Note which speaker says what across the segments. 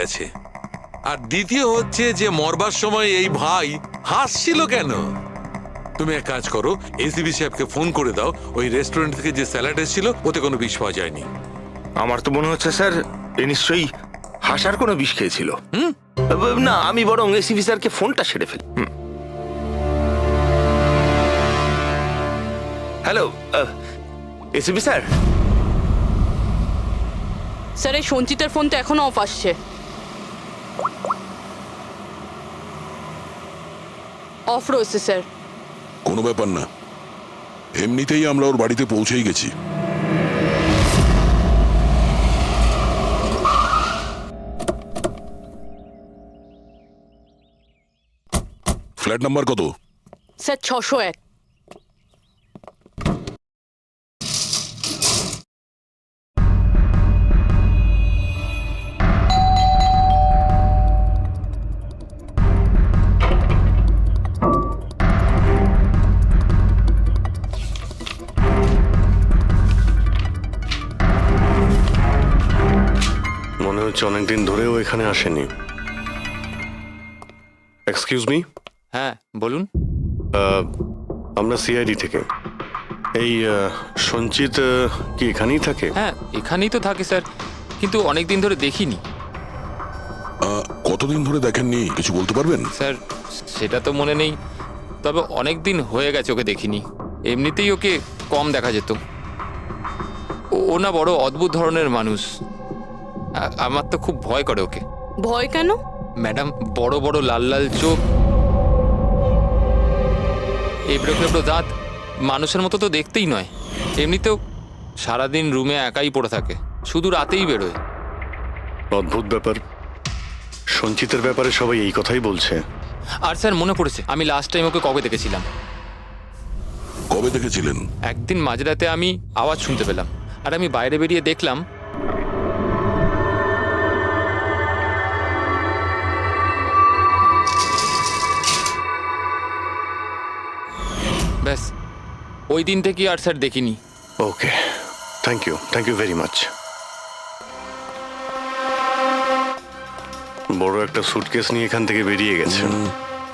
Speaker 1: গেছে। আর দ্বিতীয় হচ্ছে যে মরবার সময় এই ভাই হাসছিল কেন? তুমি এক কাজ করো, এসিবি সাহেবকে ফোন করে দাও, ওই রেস্টুরেন্ট থেকে যে স্যালাড এসেছিল ওতে কোনো বিষ পাওয়া যায়নি।
Speaker 2: আমার তো মনে হচ্ছে স্যার এ নিশ্চয়ই হাসার কোনো বিষ খেয়েছিল। না, আমি বরং এসিপি স্যারকে ফোনটা সেরে ফেলি। Hello ACP sir.
Speaker 3: স্যার এই সঞ্চিতার ফোন তো এখনো অফ আসছে। অফ রয়েছে স্যার।
Speaker 4: কোনো ব্যাপার না, এমনিতেই আমরা ওর বাড়িতে পৌঁছেই গেছি। ফ্ল্যাট নাম্বার কত?
Speaker 3: স্যার 601।
Speaker 5: মনে হচ্ছে অনেকদিন ধরেও এখানে আসেনি। Excuse me.
Speaker 6: হ্যাঁ বলুন।
Speaker 5: আমরা সিআইডি থেকে। এই সঞ্চিত কি এখানেই থাকে?
Speaker 6: হ্যাঁ এখানেই তো থাকে স্যার, কিন্তু অনেক দিন ধরে দেখিনি।
Speaker 4: কতদিন ধরে দেখেননি কিছু বলতে পারবেন?
Speaker 6: স্যার সেটা তো মনে নেই, তবে অনেক দিন হয়ে গেছে ওকে দেখিনি। এমনিতেই ওকে কম দেখা যেত। ও না বড় অদ্ভুত ধরনের মানুষ। আমার তো খুব ভয় করে ওকে।
Speaker 3: ভয় কেন?
Speaker 6: ম্যাডাম, বড় বড় লাল লাল চোখ, এবড়ো খেবড়ো দাঁত, মানুষের মতো তো দেখতেই নয়। এমনিতেও সারাদিন রুমে একাই পড়ে থাকে, শুধু রাতেই বেরোয়।
Speaker 5: অদ্ভুত ব্যাপার। সঞ্চিতের ব্যাপারে সবাই এই কথাই বলছে।
Speaker 6: আর স্যার মনে পড়েছে, আমি লাস্ট টাইম ওকে কবে দেখেছিলাম।
Speaker 4: কবে দেখেছিলেন?
Speaker 6: একদিন মাঝরাতে আমি আওয়াজ শুনতে পেলাম, আর আমি বাইরে বেরিয়ে দেখলাম ব্যাস। ওই দিন থেকে আর স্যার দেখিনি।
Speaker 5: ওকে, থ্যাংক ইউ ভেরি মাচ। বড় একটা সুটকেস নিয়ে এখান থেকে বেরিয়ে গেছে।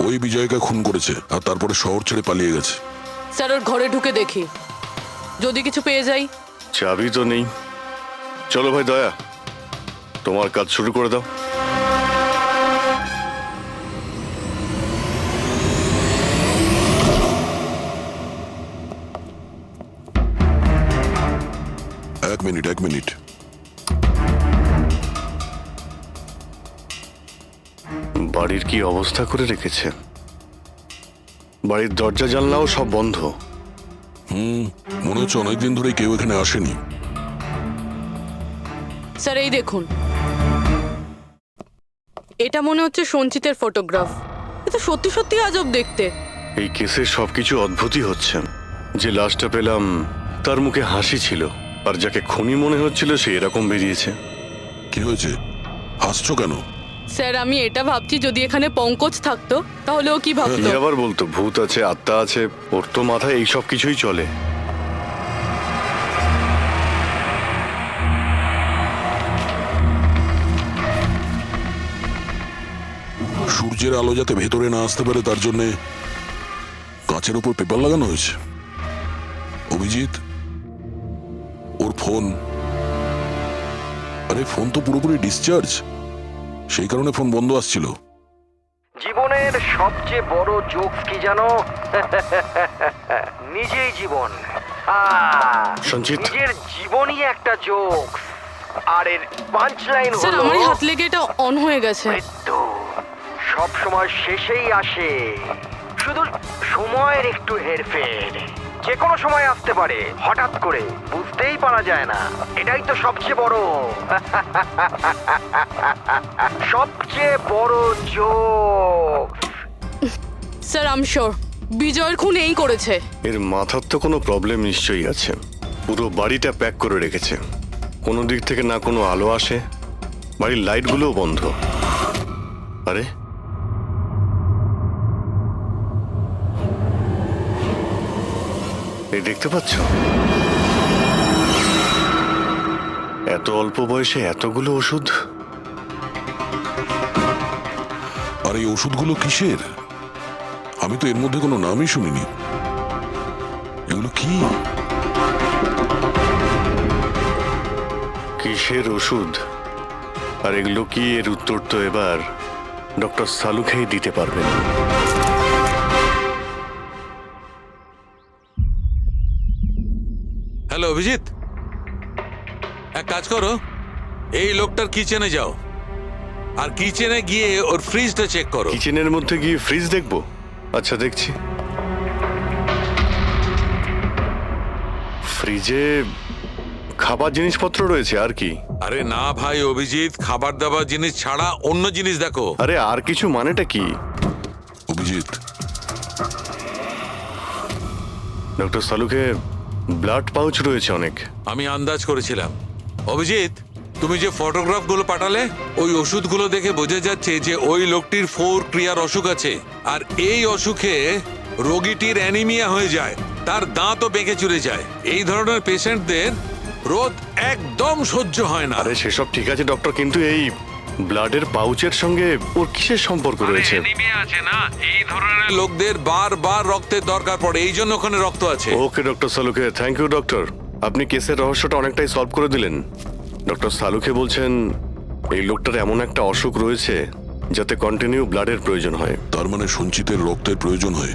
Speaker 4: ওই বিজয়কে খুন করেছে আর তারপরে শহর ছেড়ে পালিয়ে গেছে।
Speaker 3: স্যার ওর ঘরে ঢুকে দেখি, যদি কিছু পেয়ে যাই।
Speaker 5: চাবি তো নেই। চলো ভাই দয়া, তোমার কাজ শুরু করে দাও।
Speaker 4: এক মিনিট।
Speaker 5: বাড়ির কি অবস্থা করে রেখেছে। বাড়ির দরজা জানলাও সব বন্ধ।
Speaker 4: মনে হচ্ছে অনেকদিন ধরে কেউ এখানে আসেনি।
Speaker 3: স্যার এই দেখুন, এটা মনে হচ্ছে সঞ্চিতের ফটোগ্রাফ। এটা সত্যি সত্যি আজব দেখতে।
Speaker 5: এই কেসে সবকিছু অদ্ভুতই হচ্ছে। যে লাশটা পেলাম তার মুখে হাসি ছিল, আর যাকে খুনি মনে হচ্ছিল সে এরকম বেরিয়েছে।
Speaker 4: কি হয়েছে, হাসছো কেন?
Speaker 3: স্যার আমি এটা ভাবছি, যদি এখানে পঙ্কজ থাকতো তাহলে ও কি ভাবতো।
Speaker 5: আবার বলতো ভূত আছে, আত্মা আছে, ওর তো মাথায় এই সব কিছুই চলে।
Speaker 4: সূর্যের আলো যাতে ভেতরে না আসতে পারে তার জন্য কাঁচের উপর পেপার লাগানো হয়েছে। অভিজিৎ, ওর ফোন, আরে ফোন তো পুরোপুরি ডিসচার্জ, সেই কারণে ফোন বন্ধ আসছিল।
Speaker 7: জীবনের সবচেয়ে বড় জোকস কি জানো? নিজেই জীবন।
Speaker 5: সঞ্চিত।
Speaker 7: নিজের জীবনই একটা জোকস, আর এর পাঞ্চ লাইন
Speaker 3: স্যার
Speaker 7: হলো
Speaker 3: আমারই হাত লেগে এটা অন হয়ে গেছে।
Speaker 7: মৃত্যু সব সময় শেষেই আসে, শুধু সময়ের একটু হেরফের। যে কোনো সময় আসতে পারে, হঠাৎ করে, বুঝতেই পারা যায় না। এটাই তো সবচেয়ে বড় সবচেয়ে বড় joke.
Speaker 3: Sir I am sure বিজয়ের খুন এই করেছে।
Speaker 5: এর মাথার তো কোনো প্রবলেম নিশ্চয়ই আছে। পুরো বাড়িটা প্যাক করে রেখেছে, কোনো দিক থেকে না কোনো আলো আসে, বাড়ির লাইটগুলোও বন্ধ। আরে এই দেখতে পাচ্ছ, এত অল্প বয়সে এতগুলো ওষুধ।
Speaker 4: এই ওষুধগুলো কিসের? আমি তো এর মধ্যে কোনো নামই শুনিনি। এগুলো কি?
Speaker 5: কিসের ওষুধ আর এগুলো কি, এর উত্তর তো এবার ডক্টর সালুখেই দিতে পারবেন।
Speaker 1: হ্যালো অভিজিৎ, এক কাজ করো, এই লোকটার কিচেনে যাও আর কিচেনে গিয়ে ওর ফ্রিজটা চেক করো।
Speaker 5: কিচেনের মধ্যে গিয়ে ফ্রিজ দেখবো? আচ্ছা, দেখছি। ফ্রিজে খাবার জিনিসপত্র রয়েছে, আর কি?
Speaker 1: আরে না ভাই অভিজিৎ, খাবার দাবার জিনিস ছাড়া অন্য জিনিস দেখো।
Speaker 5: আরে আর কিছু মানেটা কি?
Speaker 4: Abhijit,
Speaker 5: doctor Salunkhe blood pouch রয়েছে অনেক।
Speaker 1: আমি আন্দাজ করেছিলাম। অভিজিৎ, তুমি যে ফটোগ্রাফগুলো পাঠালে, ওই ওষুধগুলো দেখে বোঝা যাচ্ছে যে ওই লোকটির 4 ক্রিয়ার অসুখ আছে, আর এই অসুখে রোগীটির অ্যানিমিয়া হয়ে যায়, তার দাঁতও বেঁকে চুরে যায়। এই ধরনের পেশেন্টদের রোদ একদম সহ্য হয় না।
Speaker 5: আরে সেসব ঠিক আছে ডক্টর, কিন্তু এই ব্লাডের পাউচের সঙ্গে ওর কিসের সম্পর্ক রয়েছে?
Speaker 1: অ্যানিমিয়া আছে না, এই ধরনের লোকদের বারবার রক্তের দরকার পড়ে, এই জন্য ওখানে রক্ত আছে।
Speaker 5: ওকে doctor Salunkhe, thank you doctor. আপনি কেসের রহস্যটা অনেকটাই সলভ করে দিলেন। ডক্টর সালুখে বলছেন এই লোকটার এমন একটা অসুখ রয়েছে যাতে কন্টিনিউ ব্লাডের প্রয়োজন হয়।
Speaker 4: তার মানে সঞ্চিতের রক্তের প্রয়োজন হয়।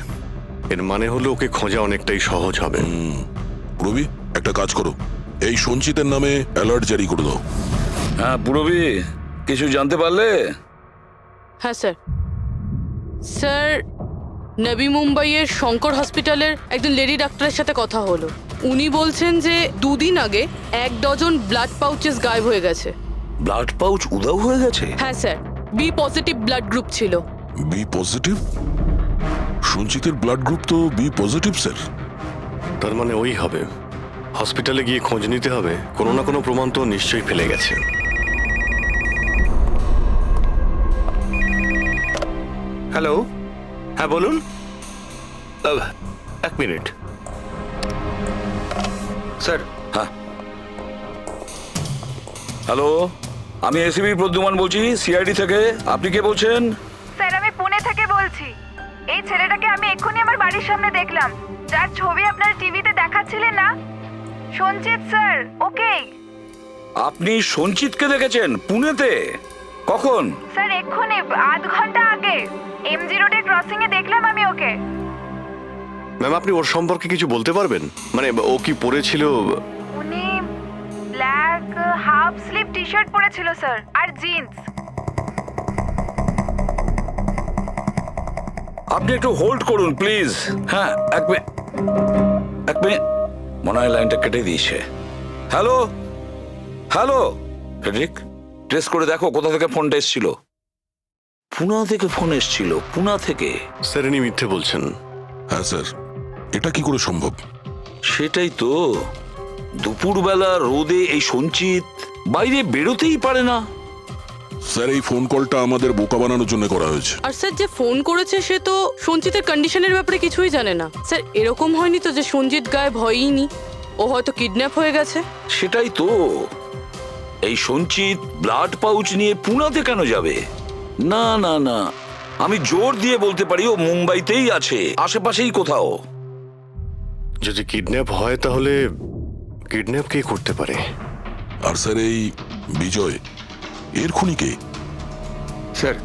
Speaker 5: এর মানে হলো ওকে খোঁজা অনেকটাই সহজ হবে।
Speaker 4: রবি, একটা কাজ করো, এই সঞ্চিতের নামে অ্যালার্ট জারি করে দাও।
Speaker 8: হ্যাঁ পুরবি, কিছু জানতে পারলে?
Speaker 3: হ্যাঁ স্যার। স্যার, নবী মুম্বাইয়ের শঙ্কর হসপিটালের একজন লেডি ডাক্তারের সাথে কথা হলো। উনি বলছেন যে 2 দিন আগে 1 ডজন ব্লাড পাউচেস গায়েব হয়ে গেছে।
Speaker 8: ব্লাড পাউচ উধাও হয়ে গেছে?
Speaker 3: হ্যাঁ sir, B positive blood group ছিল।
Speaker 4: B positive? সঞ্চিতের ব্লাড গ্রুপ তো বি পজিটিভ স্যার।
Speaker 5: তার মানে ওই হবে। হসপিটালে গিয়ে খোঁজ নিতে হবে, কোনো না কোনো প্রমাণ তো নিশ্চয়ই ফেলে গেছে।
Speaker 2: হ্যালো, হ্যাঁ বলুন। 1 মিনিট স্যার।
Speaker 8: হ্যাঁ, হ্যালো, আমি এসিবি প্রদ্যুমান বলছি, সিআইডি থেকে। আপনি কে বলছেন?
Speaker 9: স্যার, আমি পুনে থেকে বলছি। এই ছেলেটাকে আমি এক্ষুনি আমার বাড়ির সামনে দেখলাম, যার ছবি আপনার টিভিতে দেখাচ্ছিলেন না, সঞ্চিত স্যার। ওকে
Speaker 8: আপনি সঞ্চিতকে দেখেছেন পুনেতে? কখন?
Speaker 9: স্যার, এক্ষুনি আধ ঘন্টা আগে এমজি রোডের ক্রসিং এ দেখলাম আমি ওকে।
Speaker 5: ম্যাম, আপনি ওর সম্পর্কে কিছু বলতে পারবেন? মানে ও কি পরেছিল?
Speaker 9: উনি black half sleeve T shirt পরেছিল স্যার, আর জিন্স।
Speaker 8: আপনি একটু হোল্ড করুন প্লিজ। হ্যাঁ, 1 মিনিট, 1 মিনিট। মনে হয় লাইনটা কেটে দিয়েছে। হ্যালো, হ্যালো ফেডরিক, ট্রেস করে দেখো কোথা থেকে ফোনটা এসেছিল। পুনা থেকে ফোন এসেছিল, পুনা থেকে।
Speaker 5: স্যার, ইনি মিথ্যে বলছেন।
Speaker 4: হ্যাঁ স্যার, এটা কি করে সম্ভব?
Speaker 8: সেটাই তো, দুপুরবেলা রোদে এই সঞ্চিত বাইরে বেরোতেই পারে না।
Speaker 4: স্যার, এই ফোন কলটা আমাদের বোকা বানানোর জন্য করা হয়েছে।
Speaker 3: আর স্যার, যে ফোন করেছে সে তো সঞ্জিতের কন্ডিশনের ব্যাপারে কিছুই জানে না। স্যার, এরকম হয়নি তো যে সঞ্জিত গায়েব হয়ইনি, ও হয়তো কিডন্যাপ হয়ে গেছে।
Speaker 8: সেটাই তো, এই সঞ্চিত ব্লাড পাউচ নিয়ে পুনাতে কেন যাবে? না না না, আমি জোর দিয়ে বলতে পারি ও মুম্বাইতেই আছে, আশেপাশেই কোথাও।
Speaker 5: যদি কিডন্যাপ হয় তাহলে কিডন্যাপ কে করতে পারে?
Speaker 4: আর স্যার, এই বিজয় এর খুনি কে?
Speaker 2: স্যার,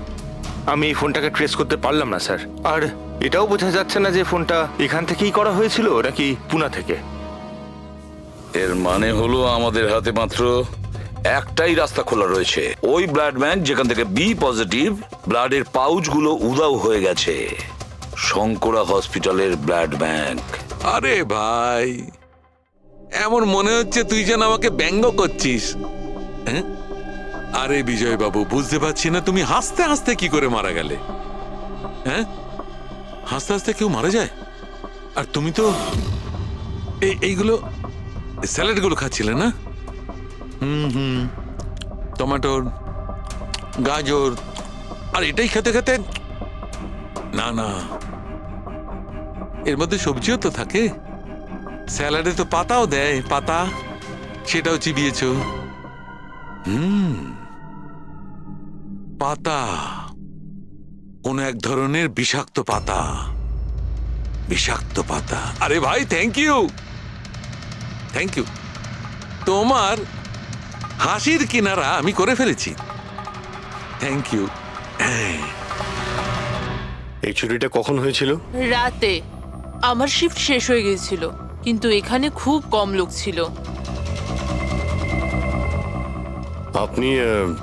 Speaker 2: আমি এই ফোনটাকে ট্রেস করতে পারলাম না স্যার। আর এটাও বোঝা যাচ্ছে না যে ফোনটা এখান থেকেই করা হয়েছিল নাকি পুনা থেকে।
Speaker 8: এর মানে হলো আমাদের হাতে মাত্র একটাই রাস্তা খোলা রয়েছে, ওই ব্লাড ব্যাংক যেখান থেকে বি পজিটিভ ব্লাডের পাউচগুলো উধাও হয়ে গেছে, শঙ্করা হসপিটালের ব্লাড ব্যাংক।
Speaker 1: আরে ভাই, এমন মনে হচ্ছে তুই যেন আমাকে ব্যঙ্গ করছিস। হ্যাঁ? আরে বিজয় বাবু, বুঝতে পারছি না তুমি হাসতে হাসতে কি করে মারা গেলে। হ্যাঁ, হাসতে হাসতে কেউ মারা যায়? আর তুমি তো এইগুলো স্যালাড গুলো খাচ্ছিলে না? টমেটোর, গাজর, আর এটাই খেতে খেতে। না না, এর মধ্যে সবজিও তো থাকে, স্যালাডে তো পাতাও দেয়, পাতা, সেটাও চিবিয়েছো। পাতা কোন এক ধরনের বিষাক্ত পাতা। বিষাক্ত পাতা। আরে ভাই, থ্যাংক ইউ, থ্যাংক ইউ। তোমার হাসির কিনারা আমি করে ফেলেছি। Thank you.
Speaker 5: এই চুরিটা কখন হয়েছিল?
Speaker 10: রাতে আমার শিফট শেষ হয়ে গিয়েছিল, কিন্তু এখানে খুব কম লোক ছিল।
Speaker 5: আপনি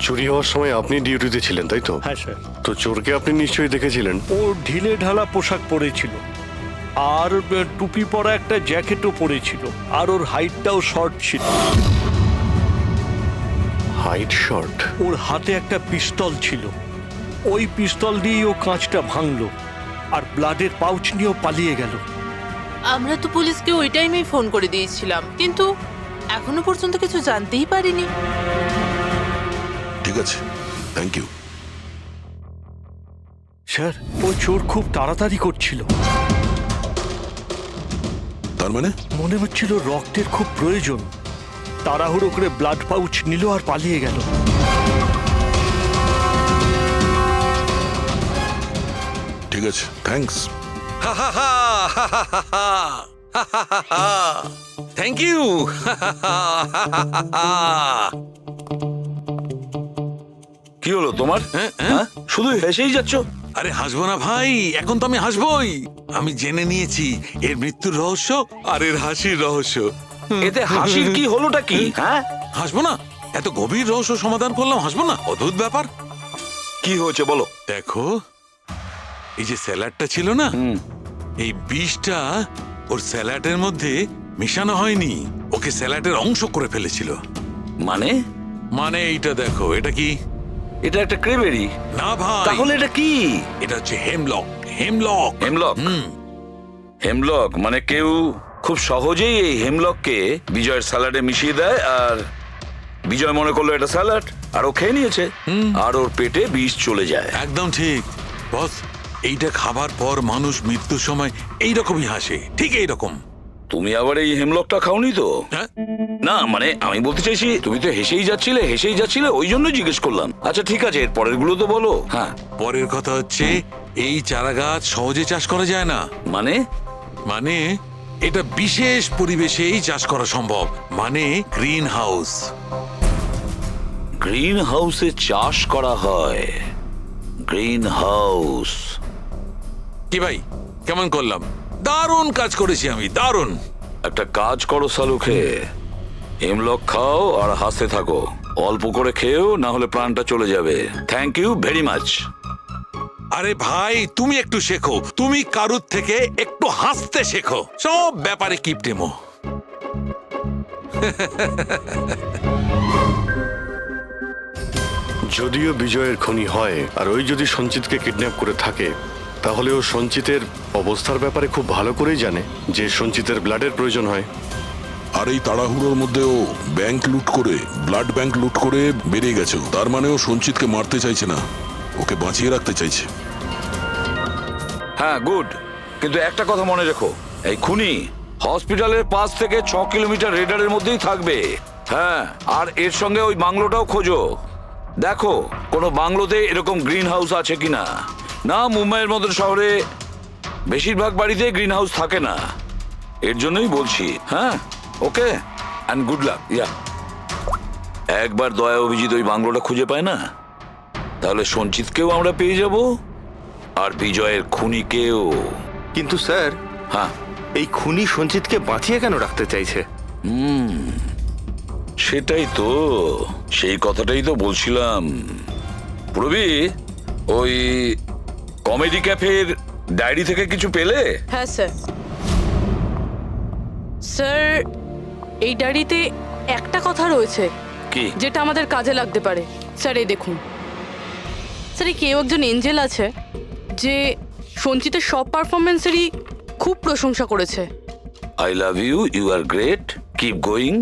Speaker 5: চুরি হওয়ার সময় আপনি ডিউটিতে ছিলেন, তাই তো?
Speaker 11: হ্যাঁ স্যার।
Speaker 5: তো চোরকে আপনি নিশ্চয়ই দেখেছিলেন।
Speaker 11: ও ঢিলে ঢালা পোশাক পরেছিল, আর টুপি পরা একটা জ্যাকেটও পরেছিল, আর ওর হাইটটাও শর্ট ছিল।
Speaker 5: Height short?
Speaker 11: ওর হাতে একটা পিস্তল ছিল, ওই পিস্তল দিয়েই ও কাঁচটা ভাঙলো, আর ব্লাডের পাউচ নিয়েও পালিয়ে গেল।
Speaker 10: আমরা তো পুলিশকে ওই টাইমেই ফোন করে দিয়েছিলাম, কিন্তু এখনো পর্যন্ত কিছু জানতেই পারিনি।
Speaker 4: ঠিক আছে, থ্যাংক ইউ।
Speaker 11: স্যার, ও চোর খুব তাড়াতাড়ি করছিল।
Speaker 4: তার মানে?
Speaker 11: মনে হচ্ছিল রক্তের খুব প্রয়োজন। তাড়াহুড়ো করে ব্লাড পাউচ নিল আর পালিয়ে গেল।
Speaker 4: ঠিক আছে, থ্যাঙ্কস।
Speaker 1: Thank you.
Speaker 8: কি হলো তোমার? হ্যাঁ, শুধু হেসেই যাচ্ছ।
Speaker 1: আরে হাসবো না ভাই, এখন তো আমি হাসবোই। আমি জেনে নিয়েছি এর মৃত্যুর রহস্য আর এর হাসির রহস্য।
Speaker 8: এতে হাসির কি হলোটা কি? হ্যাঁ,
Speaker 1: হাসবো না? এত গভীর রহস্য সমাধান করলাম, হাসবো না? অদ্ভুত ব্যাপার।
Speaker 8: কি হয়েছে বলো।
Speaker 1: দেখো, এই যে স্যালাডটা ছিল না, এই বিষটা ওর স্যালাডের মধ্যে মিশানো হয়নি, ওকে স্যালাডের অংশ করে ফেলেছিল।
Speaker 8: মানে?
Speaker 1: মানে এইটা দেখো, এটা কি?
Speaker 8: এটা একটা ক্রেবেরি।
Speaker 1: না ভাই।
Speaker 8: তাহলে এটা কি?
Speaker 1: এটা হচ্ছে হেমলক। হেমলক।
Speaker 8: হেমলক? হেমলক মানে কেউ খুব সহজেই এই হেমলককে বিজয়ের স্যালাডে মিশিয়ে দেয়, আর বিজয় মনে করলো এটা স্যালাড, আর ও খেয়ে নিয়েছে, আর ওর পেটে বিষ চলে যায়।
Speaker 1: একদম ঠিক বস। এইটা খাবার পর মানুষ মৃত্যুর সময় এইরকমই হাসে, ঠিক এইরকম।
Speaker 8: তুমি আবার এই হেমলকটা খাওনি তো?
Speaker 1: হ্যাঁ?
Speaker 8: না মানে আমি বলতে চাইছি, তুমি তো হেসেই যাচ্ছিলে, ওই জন্য জিজ্ঞেস করলাম। আচ্ছা ঠিক আছে, এর পরের গুলো তো বলো। হ্যাঁ,
Speaker 1: পরের কথা হচ্ছে এই চারা গাছ সহজে চাষ করা যায় না।
Speaker 8: মানে?
Speaker 1: মানে এটা বিশেষ পরিবেশেই চাষ করা সম্ভব, মানে গ্রিন হাউস।
Speaker 8: গ্রিন হাউসে চাষ করা হয়? Green house?
Speaker 1: কি ভাই, কেমন করলাম? দারুণ কাজ করেছি আমি, দারুণ।
Speaker 8: একটা কাজ করো সালুখে, হেমলক খাও আর হাসতে থাকো। অল্প করে খেয়েও, না হলে প্রাণটা চলে যাবে। Thank you very much.
Speaker 1: আরে ভাই, তুমি একটু শেখো, তুমি কারুর থেকে একটু হাসতে শেখো। সব ব্যাপারে কিপটেমো।
Speaker 5: যদিও বিজয়ের খুনি হয়, আর ওই যদি সঞ্চিতকে কিডন্যাপ করে থাকে, তাহলে ও সঞ্চিতের অবস্থার ব্যাপারে খুব ভালো করেই জানে যে সঞ্চিতের ব্লাডের প্রয়োজন হয়।
Speaker 4: আর এই তাড়াহুড়োর মধ্যে ও ব্যাংক লুট করে, ব্লাড ব্যাংক লুট করে বেরিয়ে গেছে। তার মানে ও সঞ্চিতকে মারতে চাইছে না, ওকে বাঁচিয়ে রাখতে চাইছে।
Speaker 8: হ্যাঁ, গুড। কিন্তু একটা কথা মনে রেখো, এই খুনি হসপিটালের 5 থেকে 6 কিলোমিটার রেডারের মধ্যেই থাকবে। হ্যাঁ, আর এর সঙ্গে ওই বাংলোটাও খোঁজো। দেখো কোনো বাংলোতে এরকম গ্রিন হাউস আছে কিনা। না, মুম্বাইয়ের মতো শহরে বেশিরভাগ বাড়িতে গ্রিন হাউস থাকে না, এর জন্যই বলছি। হ্যাঁ, ওকে, অ্যান্ড গুড লাক। ইয়া, একবার দয়া অভিজিৎ ওই বাংলোটা খুঁজে পায় না, তাহলে সঞ্চিতকেও আমরা পেয়ে যাব, আর বিজয়ের খুনিকেও।
Speaker 2: কিন্তু স্যার,
Speaker 8: হ্যাঁ,
Speaker 2: এই খুনি সঞ্চিতকে বাঁচিয়ে কেন রাখতে চাইছে?
Speaker 8: সেটাই তো, সেই কথাটাই তো বলছিলাম। প্রবি, ওই কমেডি ক্যাফের ডায়েরি থেকে কিছু পেলে?
Speaker 3: হ্যাঁ স্যার। স্যার, এই ডায়েরিতে একটা কথা রয়েছে
Speaker 8: কি?
Speaker 3: যেটা আমাদের কাজে লাগতে পারে। স্যার, এই দেখুন। স্যার, এই কেউ একজন এঞ্জেল আছে যে সঞ্চিতের সব পারফরমেন্সেরই খুব প্রশংসা করেছে।
Speaker 8: I love you, you are great, keep going,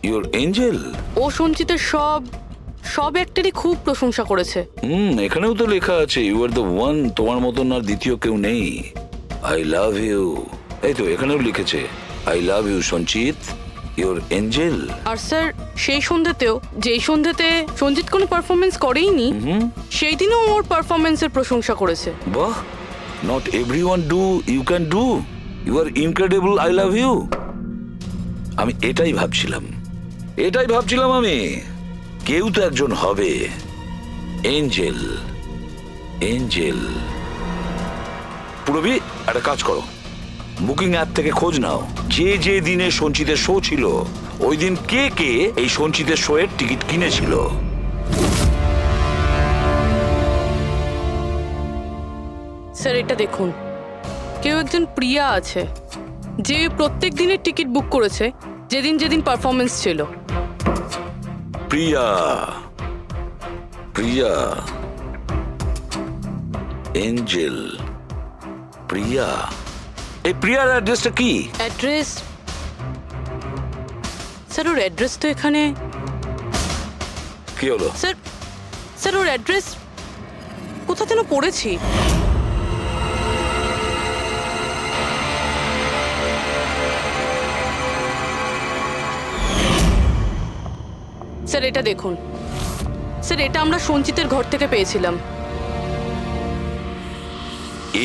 Speaker 8: your angel.
Speaker 3: ও সঞ্চিতের সব অ্যাক্টেরই খুব প্রশংসা করেছে।
Speaker 8: এখানেও তো লেখা আছে, ইউ আর দ্য ওয়ান, তোমার মতন আর দ্বিতীয় কেউ নেই। আই লাভ ইউ, এই তো এখানেও লিখেছে, আই লাভ ইউ সঞ্চিত, ইউর এঞ্জেল।
Speaker 3: আর স্যার, সেই সন্ধ্যেতেও, যেই সন্ধ্যেতে সঞ্জিত কোনো পারফরমেন্স করেইনি, সেই দিনও ওর পারফরমেন্সের প্রশংসা করেছে।
Speaker 8: বাহ, not everyone do, you can do, you are incredible, I love you. আমি এটাই ভাবছিলাম আমি, কেউ তো একজন হবে। Angel, Angel. পুরবি, একটা কাজ করো, বুকিং অ্যাপ থেকে খোঁজ নাও যে যে দিনে সঞ্চিতের শো ছিল, ওই দিন কে কে এই সঞ্চিতের শো এর টিকিট কিনেছিল।
Speaker 3: স্যার এটা দেখুন, কেউ একজন প্রিয়া আছে যে প্রত্যেক দিনের টিকিট বুক করেছে যেদিন যেদিন পারফরমেন্স ছিল।
Speaker 8: প্রিয়া, প্রিয়া, এঞ্জেল, প্রিয়া। এই প্রিয়ার অ্যাড্রেসটা কি?
Speaker 3: অ্যাড্রেস? স্যার ওর অ্যাড্রেস তো এখানে।
Speaker 8: কি হলো?
Speaker 3: স্যার, স্যার ওর অ্যাড্রেস কোথা যেন পড়েছি। স্যার এটা দেখুন, স্যার এটা আমরা সঞ্চিতের ঘর থেকে পেয়েছিলাম।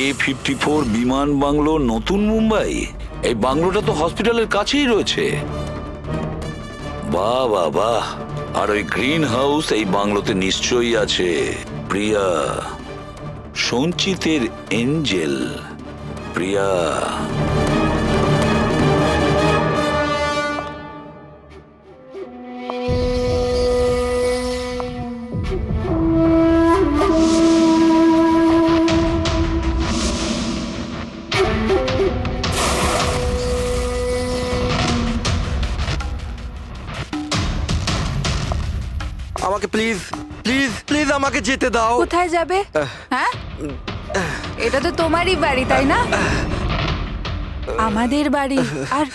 Speaker 8: A54 বিমান বাংলো, নতুন মুম্বাই। এই বাংলোটা তো হসপিটালের কাছেই রয়েছে। বাহ বাহ বাহ। আর ওই গ্রিন হাউস এই বাংলোতে নিশ্চয়ই আছে। প্রিয়া, সঞ্চিতের এঞ্জেল, প্রিয়া।
Speaker 7: আমাকে প্লিজ প্লিজ প্লিজ আমাকে যেতে দাও।
Speaker 9: কোথায় যাবে? হ্যাঁ, এটা তো তোমারই বাড়ি, তাই না? আমাদের বাড়ি। আর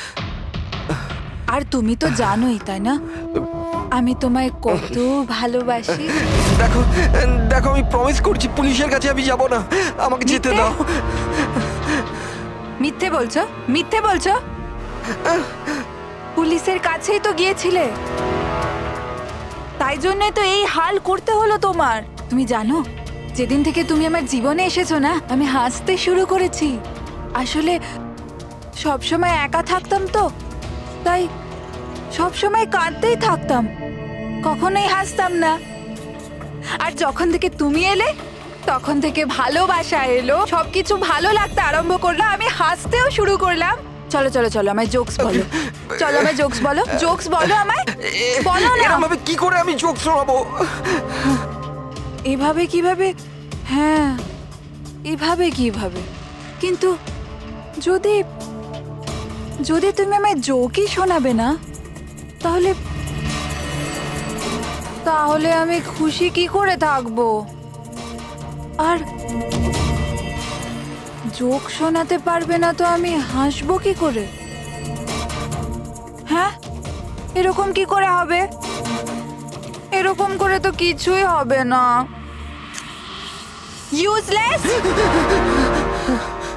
Speaker 9: আর তুমি তো জানোই, তাই না, আমি তোমায় কত ভালোবাসি।
Speaker 7: দেখো দেখো, আমি প্রমিস করছি পুলিশের কাছে আমি যাব না, আমাকে যেতে
Speaker 9: মিথ্যে?
Speaker 7: দাও।
Speaker 9: মিথ্যে বলছো? মিথ্যে বলছো? পুলিশের কাছেই তো গিয়েছিলে, তাই জন্যই তো এই হাল করতে হলো তোমার। তুমি জানো, যেদিন থেকে তুমি আমার জীবনে এসেছো না, আমি হাসতে শুরু করেছি। আসলে সবসময় একা থাকতাম তো, তাই সবসময় কাঁদতেই থাকতাম, কখনোই হাসতাম না। আর যখন থেকে তুমি এলে, তখন থেকে ভালোবাসা এলো, সবকিছু ভালো লাগতে আরম্ভ করলো, আমি হাসতেও শুরু করলাম। চলো চলো চলো, আমায় জোকস বলো। চলো আমায় জোকস বলো, জোকস বলো আমায়, বলো না।
Speaker 7: এরকম ভাবে কি করে আমি চোখ শোনাবো?
Speaker 9: এভাবে কিভাবে? হ্যাঁ, এভাবে কিভাবে? কিন্তু যদি যদি তুমি আমায় জোকই শোনাবে না, তাহলে তাহলে আমি খুশি কি করে থাকবো? আর জোক শোনাতে পারবে না তো আমি হাসবো কি করে? হ্যাঁ, এরকম কি করে হবে? এরকম করে তো কিছুই হবে না। ইউজলেস,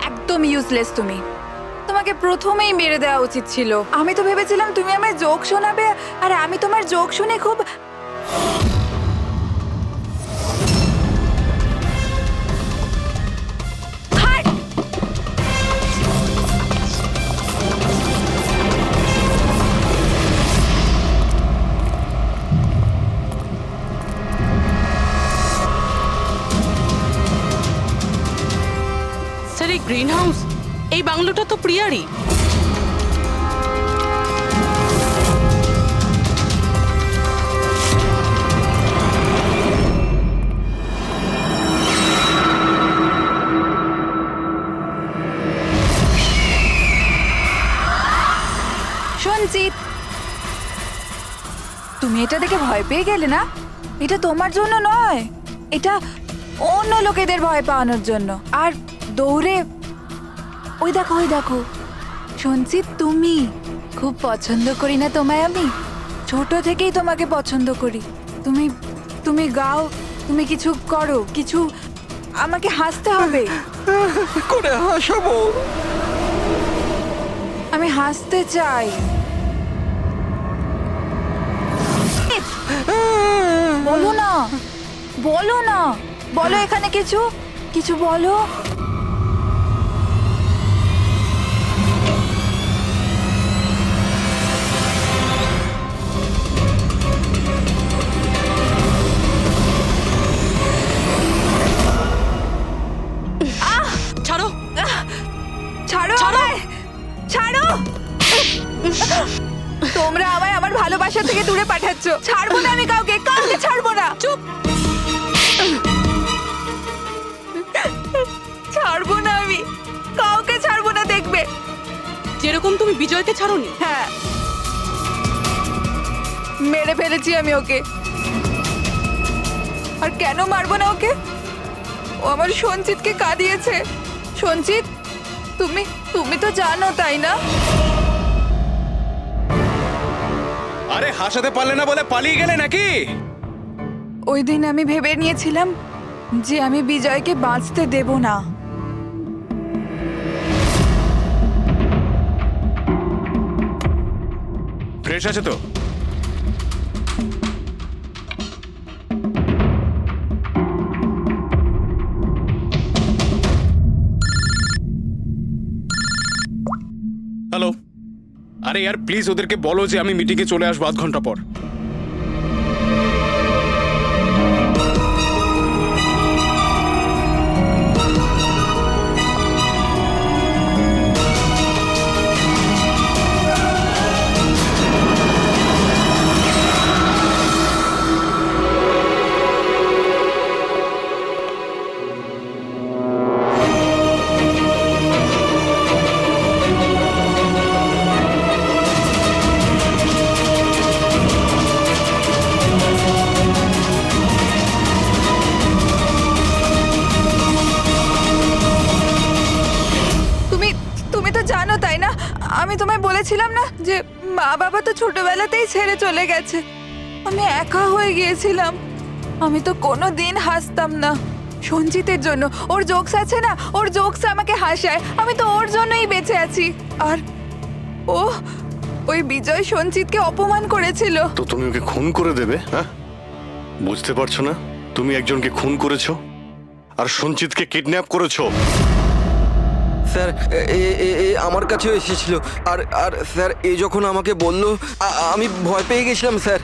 Speaker 9: একদম ইউজলেস তুমি। তোমাকে প্রথমেই মেরে দেওয়া উচিত ছিল। আমি তো ভেবেছিলাম তুমি আমায় জোক শোনাবে, আর আমি তোমার জোক শুনে খুব হাট!
Speaker 3: স্যার এই গ্রিন হাউস, এই বাংলোটা তো প্রিয়ারই।
Speaker 9: সঞ্জিত, তুমি এটা দেখে ভয় পেয়ে গেলে না? এটা তোমার জন্য নয়, এটা অন্য লোকেদের ভয় পাওয়ানোর জন্য। আর দৌড়ে ওই দেখো, ওই দেখো সঞ্জিত, তুমি খুব পছন্দ করি না তোমায় আমি? ছোট থেকেই তোমাকে পছন্দ করি। তুমি তুমি গাও, তুমি কিছু করো, কিছু আমাকে হাসতে হবে।
Speaker 7: করে হাসাবো?
Speaker 9: আমি হাসতে চাই। বলো না, বলো না, বলো এখানে কিছু কিছু বলো।
Speaker 3: ছাড়ো
Speaker 9: ছাড়ো আমায়, ছাড়ো। তোমরা আমায় আমার ভালোবাসা থেকে দূরে পাঠাচ্ছ। ছাড়বো না আমি কাউকে, কাউকে ছাড়বো না।
Speaker 3: চুপ।
Speaker 9: ছাড়বো না আমি, কাউকে ছাড়বো না, দেখবে।
Speaker 3: যেরকম তুমি বিজয়কে ছাড়োনি।
Speaker 9: হ্যাঁ, মেরে ফেলেছি আমি ওকে। আর কেন মারবো না ওকে? ও আমার সঞ্চিতকে কাঁদিয়েছে। সঞ্চিত, তুমি তুমি তো জানো, তাই না?
Speaker 12: আরে হাসাতে পারলে না বলে পালিয়ে গেলে নাকি?
Speaker 9: ওই দিন আমি ভেবে নিয়েছিলাম যে আমি বিজয়কে বাঁচতে দেব না।
Speaker 12: ফ্রেশ আছে তো? হ্যালো, আরে यार প্লিজ ওদেরকে বলো যে আমি মিটিংয়ে চলে আসবো আধ ঘন্টা পর।
Speaker 9: তুমি তুমি তো জানো, তাই না? আমি তোমায় বলেছিলাম না যে মা বাবা তো ছোটবেলাতেই ছেড়ে চলে গেছে। আমি একা হয়ে গিয়েছিলাম। আমি তো কোনো দিন হাসতাম না সঞ্জিতের জন্য। ওর জোকস আছে না, ওর জোকস আমাকে হাসায়। আমি তো ওর জন্যই বেঁচে আছি। আর ও ওই বিজয় সঞ্জিতকে অপমান করেছিল।
Speaker 5: তো তুমি ওকে খুন করে দেবে? হ্যাঁ, বুঝতে পারছো না? তুমি একজনকে খুন করেছো আর সঞ্চিতকে কিডন্যাপ করেছো।
Speaker 7: স্যার আমার কাছেও এসেছিল। আর আর স্যার যখন আমাকে বলল আমি ভয় পেয়ে গেছিলাম স্যার।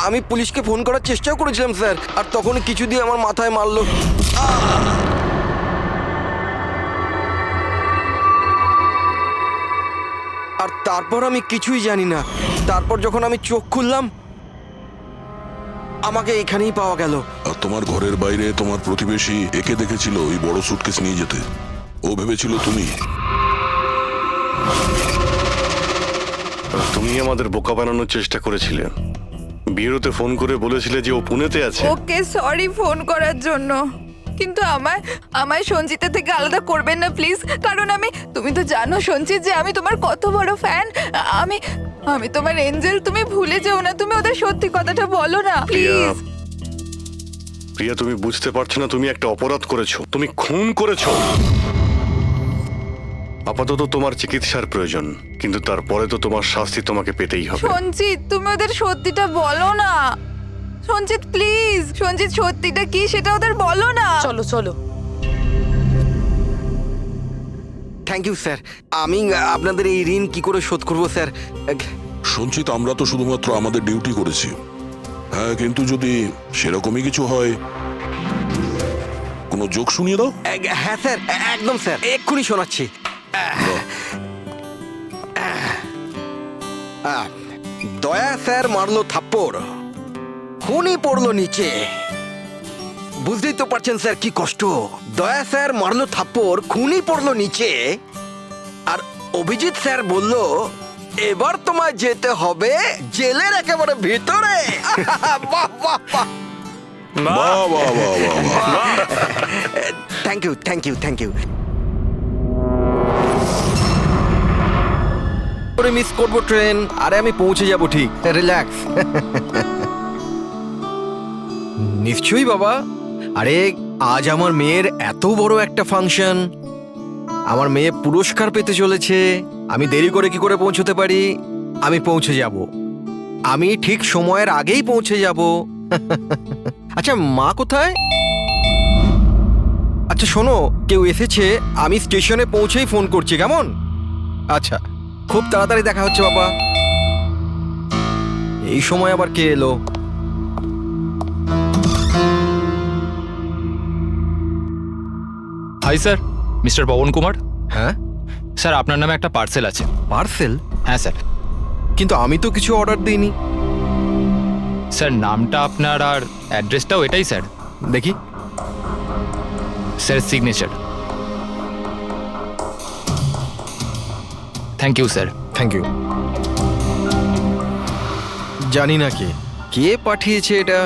Speaker 7: আমি পুলিশকে ফোন করার চেষ্টাও করেছিলাম স্যার। আর তখন কিছু দিয়ে আমার মাথায় মারলো। আর তারপর আমি কিছুই জানি না। তারপর যখন আমি চোখ খুললাম আমাকে এখানেই পাওয়া গেল।
Speaker 4: আর তোমার ঘরের বাইরে তোমার প্রতিবেশী একে দেখেছিল ওই বড় সুটকেস নিয়ে যেতে। ও ভেবেছিল তুমি।
Speaker 5: তুমি আমাদের বোকা বানানোর চেষ্টা করেছিলে। বিয়েরোতে ফোন করে বলেছিলে যে ও পুনেতে আছে।
Speaker 9: ওকে সরি ফোন করার জন্য, কিন্তু আমায় সঞ্জিতা থেকে আলাদা করবেন না প্লিজ। কারণ তুমি তো জানো সঞ্জিত যে আমি তোমার কত বড় ফ্যান। আমি তোমার এঞ্জেল। তুমি ভুলে যেও না। তুমি ওদের সত্যি কথাটা বলো না প্লিজ।
Speaker 5: প্রিয়া, তুমি বুঝতে পারছো না তুমি একটা অপরাধ করেছো। তুমি খুন করেছো। আপাতত তোমার চিকিৎসার প্রয়োজন, কিন্তু তারপরে তো তোমার শাস্তি তোমাকে পেতেই হবে।
Speaker 9: সঞ্জিত, তুমি ওদের সত্যিটা বলো না। সঞ্জিত প্লিজ, সঞ্জিত সত্যিটা কি সেটা ওদের বলো না।
Speaker 3: চলো চলো।
Speaker 7: Thank you sir. আমি আপনাদের এই ঋণ কি করে শোধ করবো স্যার?
Speaker 4: সঞ্চিত, আমরা তো শুধুমাত্র আমাদের ডিউটি করেছি। হ্যাঁ, কিন্তু যদি সেরকমই কিছু হয়, কোনো জোক শুনিয়ে দাও।
Speaker 7: হ্যাঁ স্যার, একদম স্যার, এক্ষুনি শোনাচ্ছি। দয়া স্যার মারলো থাপ্পড়, খুনি পড়লো নিচে। বুঝতেই তো পারছেন স্যার কি কষ্ট। দয়া স্যার মারলো থাপ্পড়, খুনি পড়লো নিচে। আর অভিজিৎ স্যার বলল এবার তোমায় যেতে হবে জেলের একেবারে ভিতরে। বাহ বাহ বাহ।
Speaker 4: বাহ বাহ বাহ বাহ বাহ।
Speaker 7: Thank you thank you thank you. Miss করবো ট্রেন। আরে আমি পৌঁছে যাব ঠিক, রিল্যাক্স। নিশ্চয়ই বাবা। আরে আজ আমার মেয়ের এত বড় একটা ফাংশন। আমার মেয়ে পুরস্কার পেতে চলেছে। আমি দেরি করে কি করে পৌঁছতে পারি? আমি পৌঁছে যাব। আমি ঠিক সময়ের আগেই পৌঁছে যাব।
Speaker 13: আচ্ছা মা কোথায়? আচ্ছা শোনো, কেউ এসেছে, আমি স্টেশনে পৌঁছেই ফোন করছি, কেমন? আচ্ছা, খুব তাড়াতাড়ি দেখা হচ্ছে বাবা। এই সময় আবার কে এলো?
Speaker 6: Hi sir, mister Pawan Kumar.
Speaker 13: হ্যাঁ
Speaker 6: স্যার, আপনার নামে একটা পার্সেল আছে।
Speaker 13: পার্সেল?
Speaker 6: হ্যাঁ স্যার।
Speaker 13: কিন্তু আমি তো কিছু অর্ডার দিইনি।
Speaker 6: স্যার, নামটা আপনার আর অ্যাড্রেসটাও এটাই স্যার।
Speaker 13: দেখি।
Speaker 6: Sir, signature. Thank you sir.
Speaker 13: Thank you. জানি না কে কে পাঠিয়েছে এটা।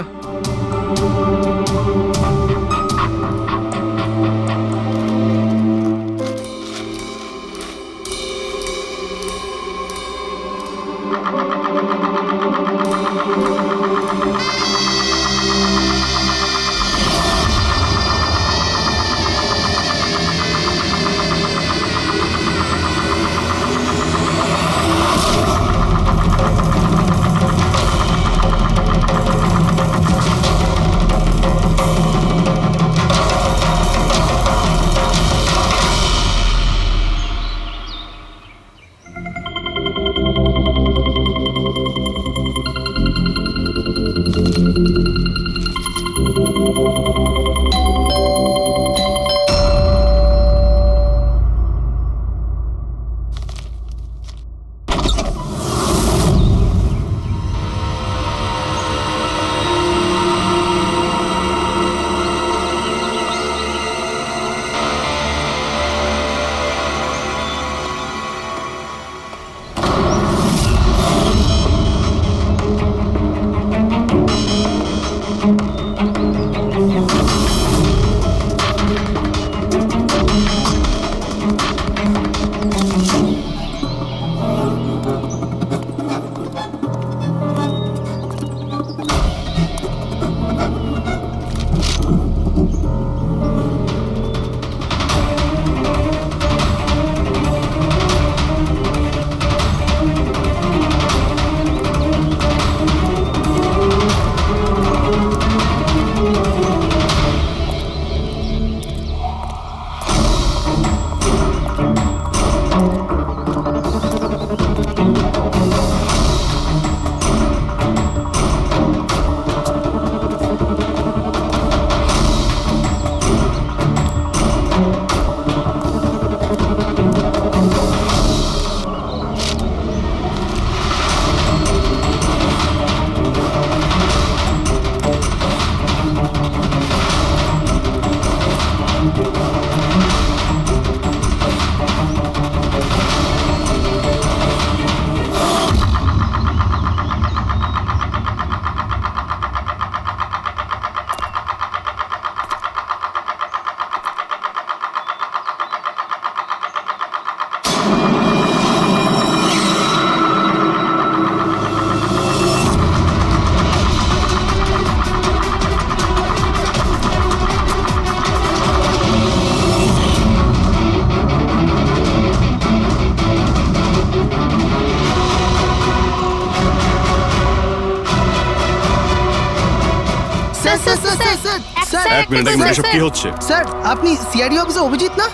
Speaker 5: এক মিনিট এসব কি হচ্ছে?
Speaker 14: স্যার, আপনি সিআইডি অফিসে অভিজিৎ না?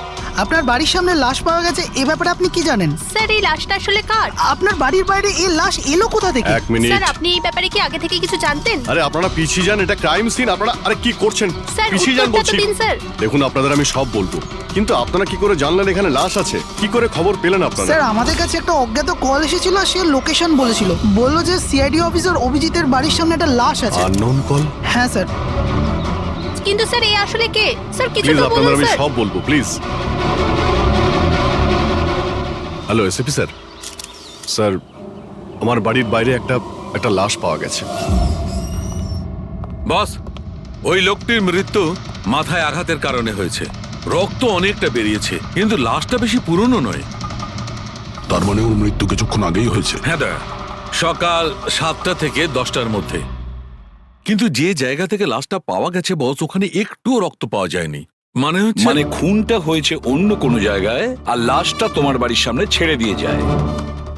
Speaker 14: আপনার বাড়ির সামনে লাশ পাওয়া গেছে, এ ব্যাপারে আপনি কি জানেন?
Speaker 15: স্যার, এই লাশটা আসলে কার?
Speaker 14: আপনার বাড়ির বাইরে এই লাশ এলো কোথা থেকে?
Speaker 5: এক মিনিট।
Speaker 15: স্যার, আপনি এই ব্যাপারে কি আগে থেকে কিছু জানতেন?
Speaker 5: আরে আপনারা পিছিয়ে যান, এটা ক্রাইম সিন। আপনারা আরে কি করছেন?
Speaker 15: স্যার,
Speaker 5: পিছিয়ে যান
Speaker 15: উত্তরটা তো
Speaker 5: বলছি।
Speaker 15: দিন, স্যার।
Speaker 5: দেখুন, আপনাদের আমি সব বলবো, কিন্তু আপনারা কি করে জানলেন এখানে লাশ আছে? কি করে খবর পেলেন আপনারা?
Speaker 14: স্যার, আমাদের কাছে একটা অজ্ঞাত কল এসেছিল, সে লোকেশন বলেছিল, বলল যে সিআইডি অফিসার অভিজিতের বাড়ির সামনে একটা লাশ আছে।
Speaker 5: Unknown call?
Speaker 14: হ্যাঁ স্যার।
Speaker 15: কিন্তু স্যার, এই আসলে কে? স্যার, কিছু
Speaker 5: প্লিজ
Speaker 15: তো
Speaker 5: আপনাদের
Speaker 15: বলুন
Speaker 5: আমি
Speaker 15: স্যার।
Speaker 5: সব বলবো, please. Hello SP sir. Sir, আমার বাড়ির বাইরে একটা লাশ পাওয়া গেছে।
Speaker 1: বস, ওই লোকটির মৃত্যু মাথায় আঘাতের কারণে হয়েছে। রক্ত অনেকটা বেরিয়েছে, কিন্তু লাশটা বেশি পুরনো নয়।
Speaker 4: তার মানে ওর মৃত্যু কিছুক্ষণ আগেই হয়েছে?
Speaker 1: হ্যাঁ দা, সকাল 7টা থেকে 10টার মধ্যে। কিন্তু যে জায়গা থেকে লাশটা পাওয়া গেছে বস, ওখানে একটুও রক্ত পাওয়া যায়নি।
Speaker 8: মানে খুনটা হয়েছে অন্য কোনো জায়গায়, আর লাশটা তোমার বাড়ির সামনে ছেড়ে দিয়ে যায়।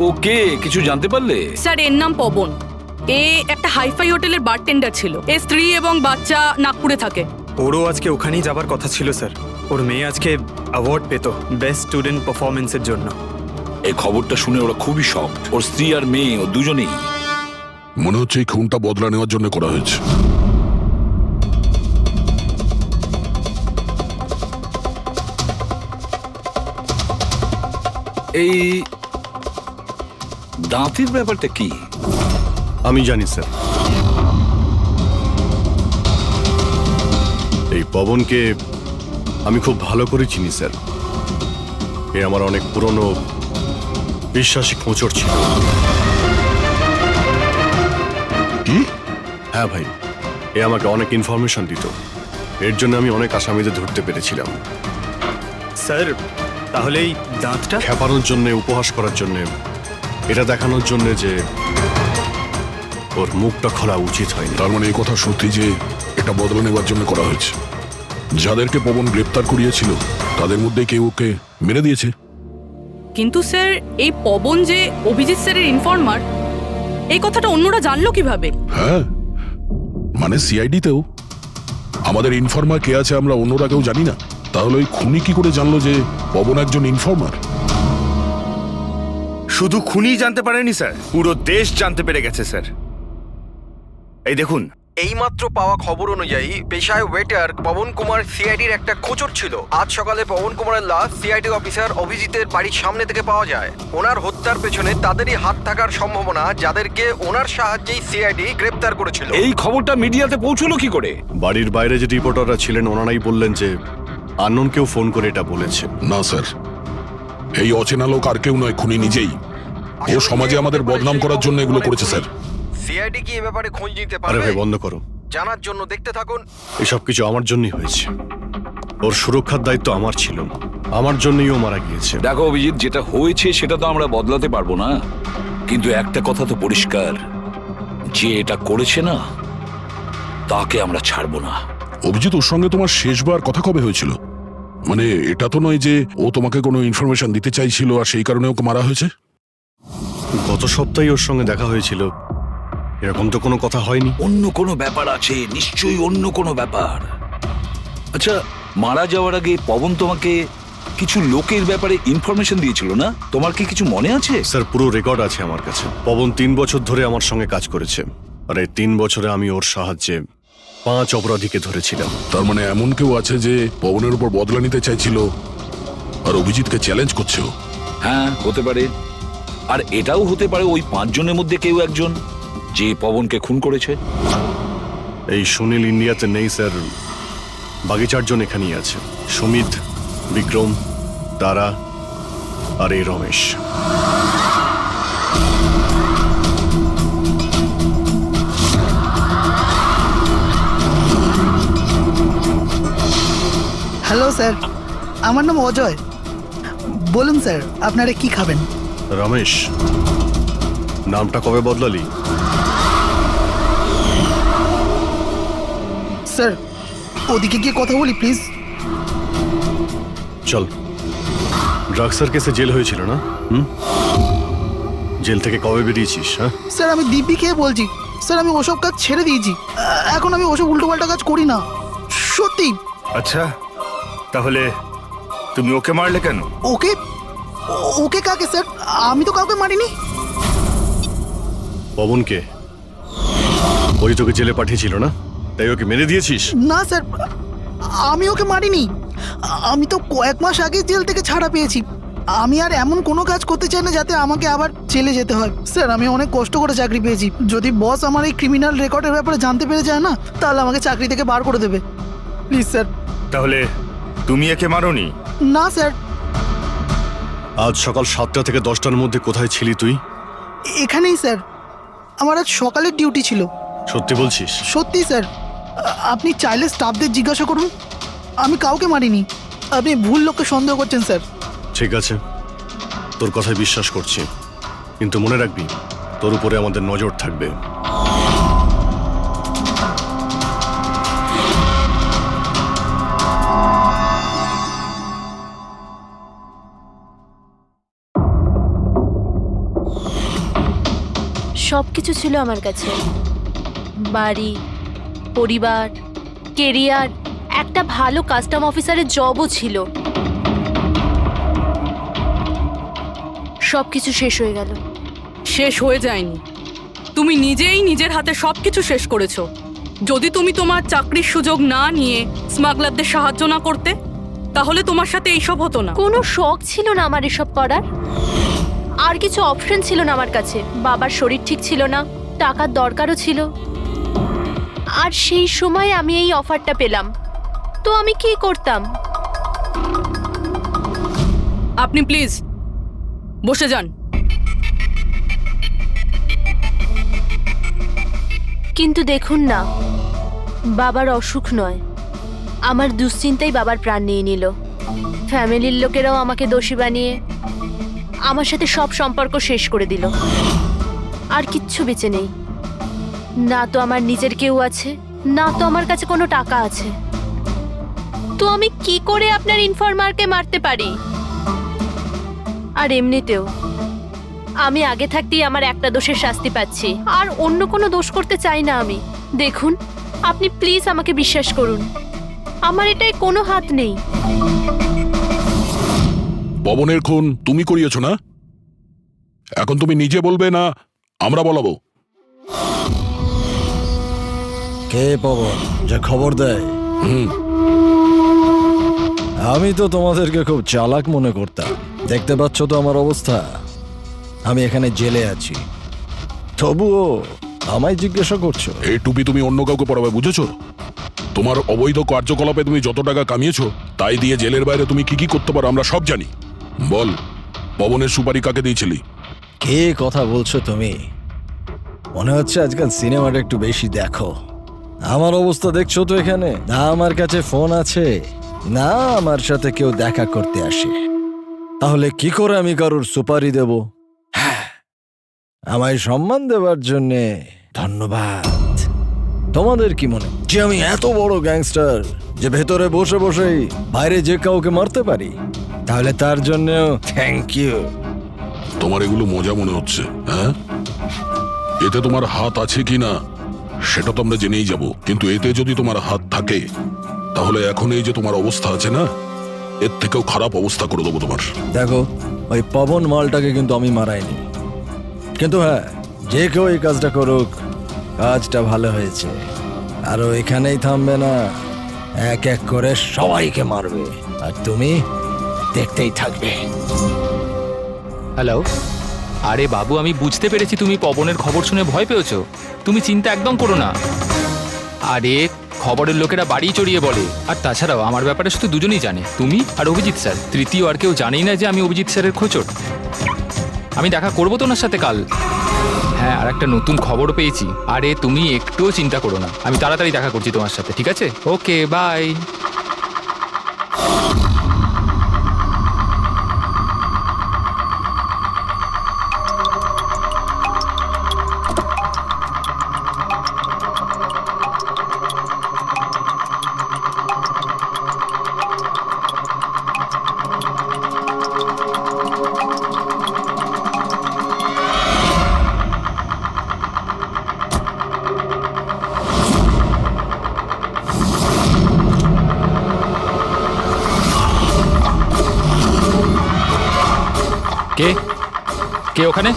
Speaker 8: ওকে কিছু জানতে পারলে?
Speaker 3: স্যার, এর নাম পবন। এ একটা হাইফাই হোটেলের বারটেন্ডার ছিল। এর স্ত্রী এবং বাচ্চা নাগপুরে থাকে।
Speaker 16: ওরও আজকে ওখানেই যাবার কথা ছিল স্যার। ওর মেয়ে আজকে অ্যাওয়ার্ড পেত বেস্ট স্টুডেন্ট পারফরমেন্সের জন্য।
Speaker 8: এই খবরটা শুনে ওরা খুবই শক। ওর স্ত্রী আর মেয়ে ও দুজনেই।
Speaker 4: মনে হচ্ছে এই খুনটা বদলা নেওয়ার জন্য করা হয়েছে।
Speaker 8: এই দাঁতের ব্যাপারটা কি?
Speaker 5: আমি জানি স্যার। এই পবনকে আমি খুব ভালো করে চিনি স্যার। এ আমার অনেক পুরনো বিশ্বাসী খোঁচর ছিল।
Speaker 4: কি?
Speaker 5: হ্যাঁ ভাই, এ আমাকে অনেক ইনফরমেশন দিত। এর জন্য আমি অনেক আসামিদের ধরতে পেরেছিলাম।
Speaker 16: স্যার তাহলে এই দাঁতটা
Speaker 5: খেপানোর জন্য, উপহাস করার জন্য, এটা দেখানোর জন্য যে ওর মুখটা খোলা উচিত হয়নি।
Speaker 4: তার মানে এই কথা সত্যি যে এটা বদলা নেওয়ার জন্য করা হয়েছে। যাদেরকে পবন গ্রেপ্তার করিয়েছিল তাদের মধ্যে কেউ ওকে মেরে দিয়েছে।
Speaker 3: কিন্তু স্যার এই পবন যে অভিজিৎ স্যারের ইনফর্মার, এই কথাটা অন্যরা জানলো কিভাবে?
Speaker 4: হ্যাঁ, মানে সিআইডিতেও আমাদের ইনফর্মার কে আছে আমরা অন্যরা কেউ জানি না। তাহলে ওই খুনি কি করে জানলো যে পবন একজন ইনফর্মার?
Speaker 2: শুধু খুনি জানতে পারেনি স্যার, পুরো দেশ জানতে পেরে গেছে স্যার। এই দেখুন,
Speaker 13: এইমাত্র পাওয়া খবর অনুযায়ী পেশায় ওয়েটার পবন কুমার সিআইডির একটা খোঁচর ছিল। আজ সকালে পবন কুমারের লাশ সিআইডি অফিসার অভিজিতের বাড়ির সামনে থেকে পাওয়া যায়। ওনার হত্যার পেছনে তাদেরই হাত থাকার সম্ভাবনা, যাদেরকে ওনার সাহায্যেই সিআইডি গ্রেপ্তার করেছিল।
Speaker 8: এই খবরটা মিডিয়াতে পৌঁছলো কি করে?
Speaker 5: বাড়ির বাইরে যে রিপোর্টাররা ছিলেন ওনারাই বললেন যে আননোন কেউ ফোন করে এটা বলেছে।
Speaker 4: না স্যার, এই অচেনা লোক আর কেউ নয়, খুনি নিজেই। ও সমাজে আমাদের বদনাম করার জন্য এগুলো করেছে স্যার।
Speaker 13: সিআইডি কি এ ব্যাপারে খোঁজ নিতে
Speaker 5: আরে
Speaker 13: পারবে?
Speaker 5: ভাই বন্ধ করো,
Speaker 13: জানার জন্য দেখতে থাকুন।
Speaker 5: এসব কিছু আমার জন্যই হয়েছে। ওর সুরক্ষার দায়িত্ব আমার ছিল, আমার জন্যই ও মারা গিয়েছে।
Speaker 8: দেখো অভিজিৎ, যেটা হয়েছে সেটা তো আমরা বদলাতে পারবো না, কিন্তু একটা কথা তো পরিষ্কার, যে এটা করেছে না তাকে আমরা ছাড়বো না।
Speaker 4: অভিজিৎ, ওর সঙ্গে তোমার শেষবার কথা কবে হয়েছিল? মানে এটা তো নয় যে ও তোমাকে কোনো ইনফরমেশন দিতে চাইছিল আর সেই কারণে ওকে মারা হয়েছে?
Speaker 5: গত সপ্তাহে ওর সঙ্গে দেখা হয়েছিল, এরকম তো কোনো কথা হয়নি।
Speaker 8: অন্য কোনো ব্যাপার আছে, নিশ্চয়ই অন্য কোনো ব্যাপার। আচ্ছা, মারা যাওয়ার আগে পবন তোমাকে কিছু লোকের ব্যাপারে ইনফরমেশন দিয়েছিল না? তোমার কি কিছু মনে আছে?
Speaker 5: স্যার, পুরো রেকর্ড আছে আমার কাছে। পবন 3 বছর ধরে আমার সঙ্গে কাজ করেছে, আর এই 3 বছরে আমি ওর সাহায্যে 5 অপরাধীকে ধরেছিলাম।
Speaker 4: তার মানে এমন কেউ আছে যে পবনের উপর বদলা নিতে চাইছিল আর অভিজিৎকে চ্যালেঞ্জ করছে?
Speaker 8: হ্যাঁ, হতে পারে। আর এটাও হতে পারে ওই 5 জনের মধ্যে কেউ একজন যে পবনকে খুন করেছে।
Speaker 5: এই সুনীল ইন্ডিয়াতে নেই স্যার, বাকি 4 জন এখানেই আছে। সুমিত, বিক্রম, তারা আর এই রমেশ।
Speaker 14: হ্যালো স্যার, আমার নাম অজয়। বলুন স্যার, আপনারা কি খাবেন?
Speaker 5: রমেশ, নামটা কবে বদলালি?
Speaker 14: স্যার, ওদিকে গিয়ে কথা বলি প্লিজ।
Speaker 5: চল। ড্রাগসের কেসে জেল হয়েছিল না? জেল থেকে কবে বেরিয়েছিস? হ্যাঁ
Speaker 14: স্যার, আমি দিব্যি খেয়ে বলছি স্যার, আমি ওসব কাজ ছেড়ে দিয়েছি। এখন আমি ওসব উল্টোপাল্টা কাজ করি না, সত্যি।
Speaker 2: আচ্ছা, তাহলে তুমি ওকে মারলে কেন?
Speaker 14: ওকে? ওকে কাকে স্যার? আমি তো কাউকে মারিনি।
Speaker 5: পবনকে? ওই তোকে জেলে পাঠিয়েছিল না, তাই ওকে মেরে দিয়েছিস?
Speaker 14: না স্যার, আমি ওকে মারিনি। আমি তো কয়েক মাস আগে জেল থেকে ছাড়া পেয়েছি। আমি আর এমন কোনো কাজ করতে চাই না যাতে আমাকে আবার জেলে যেতে হয়। স্যার, আমি অনেক কষ্ট করে চাকরি পেয়েছি। যদি বস আমার এই ক্রিমিনাল রেকর্ডের ব্যাপারে জানতে পেরে যায় না, তাহলে আমাকে চাকরি থেকে বার করে দেবে। Please sir.
Speaker 2: তাহলে তুমি একে মারোনি?
Speaker 14: না স্যার।
Speaker 5: আজ সকাল 7টা থেকে 10টার মধ্যে কোথায় ছিলি তুই?
Speaker 14: এখানেই স্যার, আমার আজ সকালের ডিউটি ছিল।
Speaker 5: সত্যি বলছিস?
Speaker 14: সত্যি স্যার, আপনি চাইলে স্টাফদের জিজ্ঞাসা করুন, আমি কাউকে মারিনি। আপনি ভুল লোককে সন্দেহ করছেন স্যার।
Speaker 5: ঠিক আছে, তোর কথায় বিশ্বাস করছি, কিন্তু মনে রাখবি তোর উপরে আমাদের নজর থাকবে।
Speaker 15: সব কিছু ছিল আমার কাছে, বাড়ি, পরিবার, কেরিয়ার, একটা ভালো কাস্টম অফিসারের জবও ছিল। সব কিছু শেষ হয়ে গেল।
Speaker 3: শেষ হয়ে যায়নি, তুমি নিজেই নিজের হাতে সবকিছু শেষ করেছো। যদি তুমি তোমার চাকরির সুযোগ না নিয়ে স্মাগলারদের সাহায্য না করতে, তাহলে তোমার সাথে এইসব হতো না।
Speaker 15: কোনো শখ ছিল না আমার এসব করার, আর কিছু অপশন ছিল না আমার কাছে। বাবার শরীর ঠিক ছিল না, টাকার দরকারও ছিল, আর সেই সময় আমি এই অফারটা পেলাম, তো আমি কি করতাম?
Speaker 3: আপনি প্লিজ বসে যান।
Speaker 15: কিন্তু দেখুন না, বাবার অসুখ নয়, আমার দুশ্চিন্তাই বাবার প্রাণ নিয়ে নিল। ফ্যামিলির লোকেরাও আমাকে দোষী বানিয়ে আমার সাথে সব সম্পর্ক শেষ করে দিল। আর কিচ্ছু বেঁচে নেই, না তো আমার নিজের কেউ আছে, না তো আমার কাছে কোনো টাকা আছে। তো আমি কি করে আপনার ইনফরমারকে মারতে পারি? আর এমনিতেও আমি আগে থাকতেই আমার একটা দোষের শাস্তি পাচ্ছি, আর অন্য কোনো দোষ করতে চাই না আমি। দেখুন, আপনি প্লিজ আমাকে বিশ্বাস করুন, আমার এটায় কোনো হাত নেই।
Speaker 4: পবনের খুন তুমি করিয়েছো না? এখন তুমি নিজে বলবে না আমরা বলাবো?
Speaker 17: কে পবন যে খবর দেয়? আমি তো তোমাদেরকে খুব চালাক মনে করতাম। দেখতে পাচ্ছ তো আমার অবস্থা, আমি এখানে জেলে আছি, তবুও আমায় জিজ্ঞাসা করছো?
Speaker 4: এই টুপি তুমি অন্য কাউকে পরাবে, বুঝেছো? তোমার অবৈধ কার্যকলাপে তুমি যত টাকা কামিয়েছো, তাই দিয়ে জেলের বাইরে তুমি কি কি করতে পারো আমরা সব জানি। বল, পবনের সুপারি কাকে দিয়েছিলি?
Speaker 17: কে কথা বলছো তুমি? মনে হচ্ছে আজকাল সিনেমাটা একটু বেশি দেখো। আমার অবস্থা দেখছো তো এখানে, না আমার কাছে ফোন আছে, না আমার সাথে কেউ দেখা করতে আসে। তাহলে কি করে আমি কারোর সুপারি দেব? আমায় সম্মান দেওয়ার জন্যে ধন্যবাদ। তোমাদের কি মনে যে আমি এত বড় গ্যাংস্টার যে ভেতরে বসে বসেই বাইরে যে কাউকে মারতে পারি? তাহলে তার জন্যও থ্যাংক ইউ।
Speaker 4: তোমার এগুলো মজা মনে হচ্ছে, হ্যাঁ? এতে তোমার হাত আছে কি না সেটা তো আমরা জেনেই যাব, কিন্তু এতে যদি তোমার হাত থাকে তাহলে এখন এই যে তোমার অবস্থা আছে না, এর থেকেও খারাপ অবস্থা করে দেবো তোমার।
Speaker 17: দেখো, ওই পবন মালটাকে কিন্তু আমি মারাইনি, কিন্তু হ্যাঁ, যে কেউ এই কাজটা করুক, কাজটা ভালো হয়েছে। আর ও এখানেই থামবে না, এক এক করে সবাইকে মারবে, আর তুমি দেখতেই থাকবে।
Speaker 6: হ্যালো, আরে বাবু, আমি বুঝতে পেরেছি তুমি পবনের খবর শুনে ভয় পেয়েছো। তুমি চিন্তা একদম করো না। আরে খবরের লোকেরা বাড়ি চড়িয়ে বলে, আর তাছাড়াও আমার ব্যাপারে শুধু দুজনেই জানে, তুমি আর অভিজিৎ স্যার। তৃতীয় আর কেউ জানেই না যে আমি অভিজিৎ স্যারের খোঁচর। আমি দেখা করবো তো ওনার সাথে কাল। হ্যাঁ, আর একটা নতুন খবরও পেয়েছি। আরে তুমি একটুও চিন্তা করো না, আমি তাড়াতাড়ি দেখা করছি তোমার সাথে, ঠিক আছে? ওকে, বাই। কে কে ওখানে?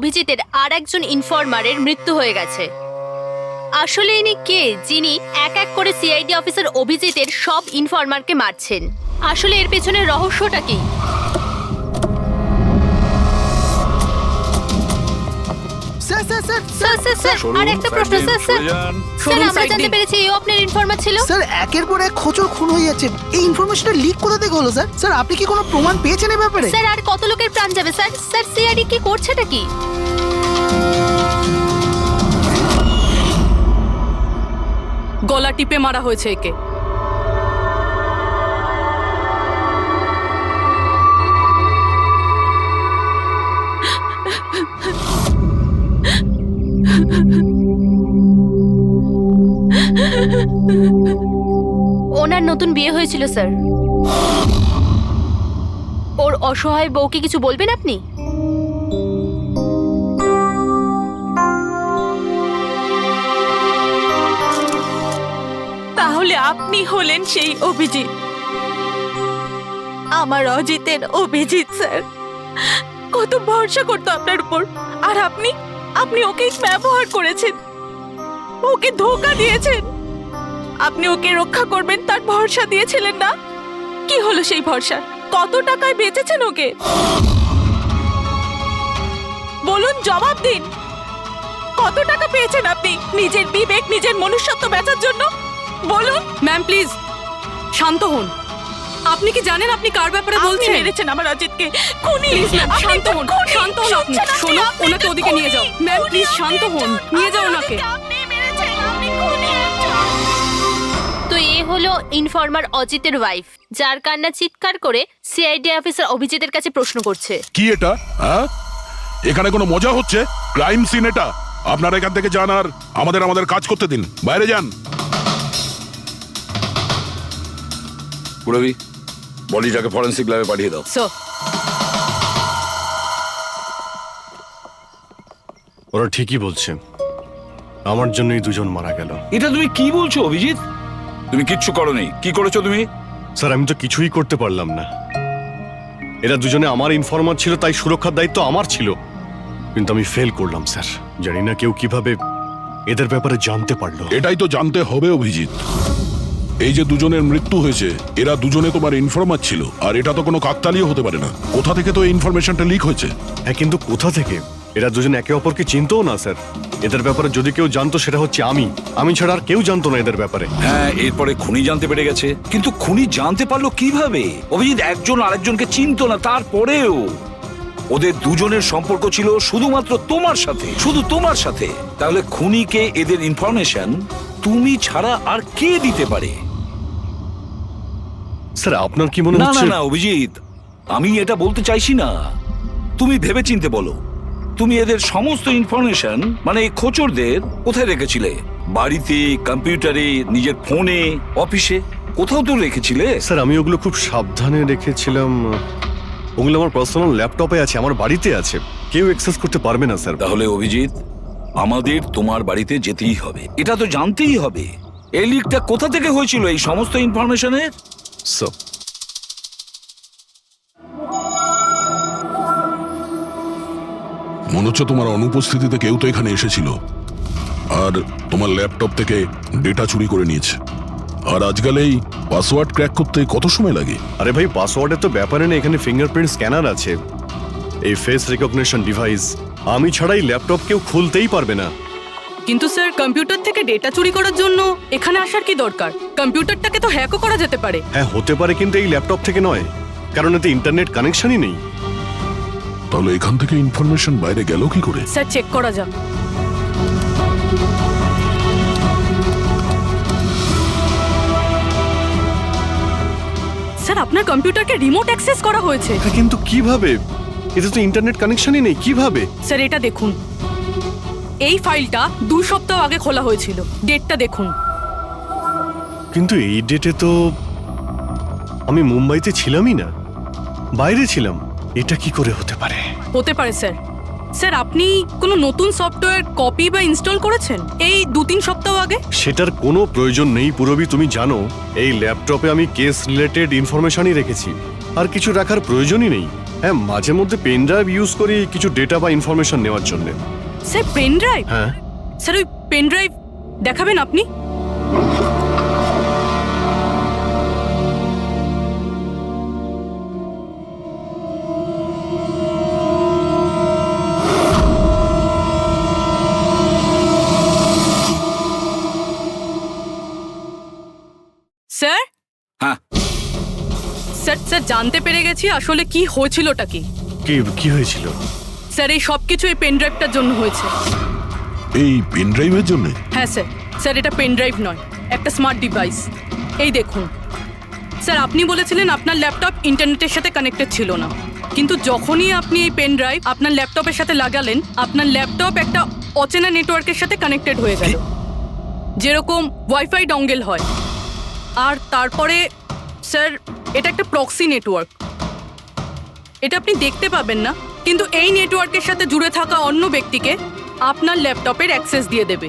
Speaker 15: অভিজিতের আর একজন ইনফরমারের মৃত্যু হয়ে গেছে। আসলে ইনি কে যিনি এক এক করে সিআইডি অফিসার অভিজিতের সব ইনফরমারকে মারছেন? আসলে এর পেছনের রহস্যটা কি?
Speaker 14: Sir sir sir
Speaker 15: sir sir sir আর একটা প্রশ্ন স্যার স্যার স্যার আমরা জানতে পেরেছি এই আপনার ইনফরমার ছিল।
Speaker 14: স্যার একের পর এক খোঁচর খুন হয়ে যাচ্ছে, এই ইনফরমেশনটা লিক কোথা থেকে হলো স্যার? স্যার আপনি কি কোনো প্রমাণ পেয়েছেন এই ব্যাপারে?
Speaker 15: স্যার আর কত লোকের প্রাণ যাবে স্যার? স্যার সিআইডি কি করছেটা কি?
Speaker 3: গলা টিপে মারা হয়েছে একে।
Speaker 15: ওনার নতুন বিয়ে হয়েছিল স্যার। ওর অসহায় বউকে কিছু বলবেন আপনি?
Speaker 10: তাহলে আপনি হলেন সেই অভিজিৎ, আমার অজিতের অভিজিৎ স্যার। কত ভরসা করতো আপনার উপর, আর আপনি ওকে ব্যবহার করেছেন, ওকে ধোঁকা দিয়েছেন। আপনি ওকে রক্ষা করবেন তার ভরসা দিয়েছিলেন না? কি হলো সেই ভরসা? কত টাকায় বেচেছেন ওকে? বলুন, জবাব দিন। কত টাকা পেয়েছেন আপনি নিজের বিবেক, নিজের মনুষ্যত্ব বেচার জন্য? বলুন।
Speaker 3: ম্যাম প্লিজ শান্ত হন। আপনি কি জানেন আপনি কার ব্যাপারে বলছেন?
Speaker 10: মেরেছেন আমার অজিতকে, খুনি।
Speaker 3: প্লিজ ম্যাম শান্ত হন, শান্ত হন আপনি। শোনো, ওনাকে ওদিকে নিয়ে যাও। ম্যাম প্লিজ শান্ত হন, নিয়ে যাও ওনাকে।
Speaker 15: তো এ হলো ইনফরমার অজিতের ওয়াইফ, যার কান্না চিৎকার করে সিআইডি অফিসার অভিজিতের কাছে প্রশ্ন করছে।
Speaker 4: কি এটা? হ্যাঁ, এখানে কোনো মজা হচ্ছে? ক্রাইম সিন এটা। আপনারা এখান থেকে যান আর আমাদের কাজ করতে দিন। বাইরে যান।
Speaker 8: পুরবি, বডিটাকে ফরেন্সিক ল্যাবে পাঠিয়ে দাও।
Speaker 5: ওরা ঠিকই বলছে, আমার জন্যই দুজন মারা গেল।
Speaker 8: এটা তুমি কি বলছো অভিজিৎ? তুমি কিচ্ছু করোনি। কি করেছো তুমি?
Speaker 5: স্যার আমি তো কিছুই করতে পারলাম না। এরা দুজনে আমার ইনফরমার ছিল, তাই সুরক্ষার দায়িত্ব আমার ছিল, কিন্তু আমি ফেল করলাম স্যার। জানি না কেউ কিভাবে এদের ব্যাপারে জানতে পারলো।
Speaker 4: এটাই তো জানতে হবে অভিজিৎ। এই যে দুজনের মৃত্যু হয়েছে, এরা দুজনে তোমার ইনফরমার ছিল, আর এটা তো কোনো কাকতালীয় হতে পারে না। কোথা থেকে তো এই ইনফরমেশনটা লিক হয়েছে?
Speaker 5: হ্যাঁ, কিন্তু কোথা থেকে? এরা দুজন একে অপরকে চিনতও না স্যার। এদের ব্যাপারে যদি কেউ জানতো সেটা হচ্ছে আমি ছাড়া আর কেউ জানতো না এদের ব্যাপারে।
Speaker 8: হ্যাঁ, এরপরে খুনি জানতে পেরে গেছে। কিন্তু খুনি জানতে পারলো কিভাবে? অভিজিৎ একজন আরেকজনকে চিনতো না, তারপরেও ওদের দুজনের সম্পর্ক ছিল শুধুমাত্র তোমার সাথে, শুধু তোমার সাথে। তাহলে খুনিকে এদের ইনফরমেশন তুমি ছাড়া আর কে দিতে পারে?
Speaker 5: স্যার আপনার কি মনে
Speaker 8: না
Speaker 5: হচ্ছে?
Speaker 8: না অভিজিৎ, আমি এটা বলতে চাইছি না। তুমি ভেবেচিন্তে বলো, তুমি এদের সমস্ত ইনফরমেশন মানে খোঁচরদের কোথায় রেখেছিলে? বাড়িতে, কম্পিউটারে, নিজের ফোনে, অফিসে, কোথাও তো রেখেছিলে।
Speaker 5: স্যার আমি ওগুলো খুব সাবধানে রেখেছিলাম। ওগুলো আমার পার্সোনাল ল্যাপটপে আছে, আমার বাড়িতে আছে, কেউ অ্যাক্সেস করতে পারবে না স্যার।
Speaker 8: তাহলে অভিজিৎ, আমাদের তোমার বাড়িতে যেতেই হবে, এটা তো জানতেই হবে এই লিকটা কোথা থেকে হয়েছিল এই সমস্ত ইনফরমেশনের।
Speaker 5: স্যার
Speaker 4: মনে হচ্ছে তোমার অনুপস্থিতিতে কেউ তো এখানে এসেছিল আর তোমার ল্যাপটপ থেকে ডেটা চুরি করে নিয়েছে। আর আজকাল এই পাসওয়ার্ড ক্র্যাক করতে কত সময় লাগে?
Speaker 5: আরে ভাই, পাসওয়ার্ডের তো ব্যাপারে না, এখানে ফিঙ্গারপ্রিন্ট স্ক্যানার আছে, এই ফেস রিকগনিশন ডিভাইস। আমি ছাড়াই ল্যাপটপ কেউ খুলতেই পারবে না।
Speaker 3: কিন্তু স্যার কম্পিউটার থেকে ডেটা চুরি করার জন্য এখানে আসার কি দরকার? কম্পিউটারটাকে তো হ্যাকও করা যেতে পারে।
Speaker 5: হ্যাঁ হতে পারে, কিন্তু এই ল্যাপটপ থেকে নয়, কারণ এতে ইন্টারনেট কানেকশনই নেই।
Speaker 4: তাহলে এখান থেকে ইনফরমেশন বাইরে গেল কি করে?
Speaker 3: স্যার চেক করা যাক। স্যার আপনার কম্পিউটারকে রিমোট অ্যাক্সেস করা হয়েছে।
Speaker 5: কিন্তু কিভাবে? এতে তো ইন্টারনেট কানেকশনই নেই, কিভাবে?
Speaker 3: স্যার এটা দেখুন, এই ফাইলটা 2 সপ্তাহ আগে খোলা হয়েছিল। ডেটটা দেখুন।
Speaker 5: কিন্তু এই ডেটে তো আমি মুম্বাইতে ছিলামই না, বাইরে ছিলাম। এটা কি করে হতে পারে?
Speaker 3: হতে পারে স্যার। স্যার আপনি কোনো নতুন সফটওয়্যার কপি বা ইনস্টল করেছেন এই 2-3 সপ্তাহ আগে?
Speaker 5: সেটার কোনো প্রয়োজন নেই পুরবি। তুমি জানো এই ল্যাপটপে আমি কেস রিলেটেড ইনফরমেশনই রেখেছি, আর কিছু রাখার প্রয়োজনই নেই। হ্যাঁ, মাঝে মধ্যে পেন ড্রাইভ ইউজ করি কিছু ডেটা বা ইনফরমেশন নেওয়ার জন্য।
Speaker 3: Sir pen drive?
Speaker 5: হ্যাঁ
Speaker 3: স্যার ওই পেন ড্রাইভ দেখাবেন আপনি? স্যার জানতে পেরে গেছি আসলে কি হয়েছিলটা কি।
Speaker 5: কি হয়েছিল?
Speaker 3: স্যার এই সব কিছু এই পেন ড্রাইভটার জন্য হয়েছে।
Speaker 4: এই পেন ড্রাইভের জন্য?
Speaker 3: হ্যাঁ স্যার। স্যার এটা পেন ড্রাইভ নয়, একটা স্মার্ট ডিভাইস। এই দেখুন স্যার, আপনি বলেছিলেন আপনার ল্যাপটপ ইন্টারনেটের সাথে কানেক্টেড ছিল না, কিন্তু যখনই আপনি এই পেন ড্রাইভ আপনার ল্যাপটপের সাথে লাগালেন, আপনার ল্যাপটপ একটা অচেনা নেটওয়ার্কের সাথে কানেক্টেড হয়ে গেল, যেরকম ওয়াইফাই ডঙ্গেল হয়। আর তারপরে স্যার এটা একটা প্রক্সি নেটওয়ার্ক। এটা আপনি দেখতে পাবেন না, কিন্তু এই নেটওয়ার্কের সাথে জুড়ে থাকা অন্য ব্যক্তিকে আপনার ল্যাপটপের অ্যাক্সেস দিয়ে দেবে।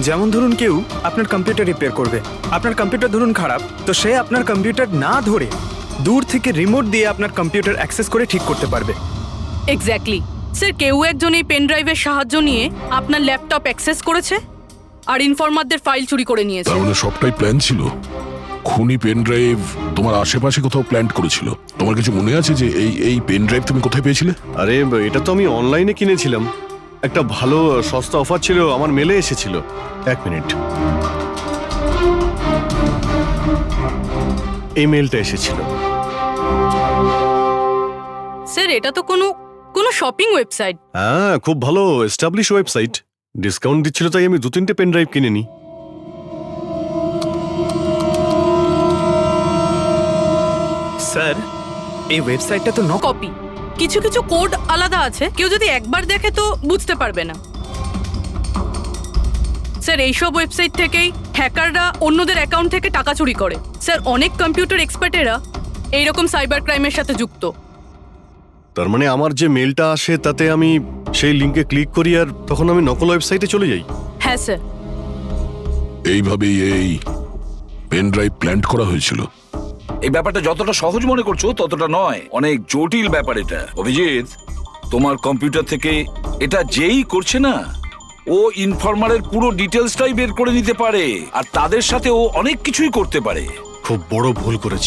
Speaker 16: যেমন ধরুন কেউ আপনার কম্পিউটার রিপেয়ার করবে, আপনার কম্পিউটার ধরুন খারাপ, তো সে আপনার কম্পিউটার না ধরে দূর থেকে রিমোট দিয়ে আপনার কম্পিউটার অ্যাক্সেস করে ঠিক করতে পারবে।
Speaker 3: এক্স্যাক্টলি স্যার, কেউ একজন এই পেন ড্রাইভের সাহায্য নিয়ে আপনার ল্যাপটপ অ্যাক্সেস করেছে আর ইনফরমারদের ফাইল চুরি করে নিয়েছে।
Speaker 4: তার মানে সবটাই প্ল্যান ছিল। খুনি পেন ড্রাইভ তোমার আশেপাশে কোথাও প্ল্যান করেছিল। তোমার কিছু মনে আছে যে এই পেন ড্রাইভ তুমি কোথায় পেয়েছিলে?
Speaker 5: আরে এটা তো আমি অনলাইনে কিনেছিলাম, একটা ভালো সস্তা অফার ছিল, আমার মেলে এসেছিল। 1 মিনিট, এই মেলটা এসেছিল।
Speaker 3: স্যার এটা তো কোনো শপিং ওয়েবসাইট।
Speaker 5: হ্যাঁ, খুব ভালো এস্টাবলিশ ওয়েবসাইট, ডিসকাউন্ট দিচ্ছিল তাই আমি 2-3টে পেন ড্রাইভ কিনে নিই।
Speaker 16: স্যার এই ওয়েবসাইটটা তো
Speaker 3: কপি, কিছু কিছু কোড আলাদা আছে, কেউ যদি একবার দেখে তো বুঝতে পারবে না। স্যার এইসব ওয়েবসাইট থেকেই হ্যাকাররা অন্যদের অ্যাকাউন্ট থেকে টাকা চুরি করে। স্যার অনেক কম্পিউটার এক্সপার্টেরা এইরকম সাইবার ক্রাইমের সাথে যুক্ত।
Speaker 5: তার মানে আমার যে মেলটা আসে তাতে আমি সেই লিংকে ক্লিক করি আর তখন আমি নকল ওয়েবসাইটে চলে যাই।
Speaker 3: হ্যাঁ স্যার।
Speaker 4: এইভাবেই এই পেন ড্রাইভ প্ল্যান করা হয়েছিল।
Speaker 8: এই ব্যাপারটা যতটা সহজ মনে করছো ততটা নয়, অনেক জটিল ব্যাপার এটা। অভিজিৎ, তোমার কম্পিউটার থেকে এটা যেই করছে না, ও ইনফরমারের পুরো ডিটেলসটাই বের করে নিতে পারে আর তাদের সাথে ও অনেক কিছুই করতে পারে।
Speaker 5: খুব বড় ভুল করেছি।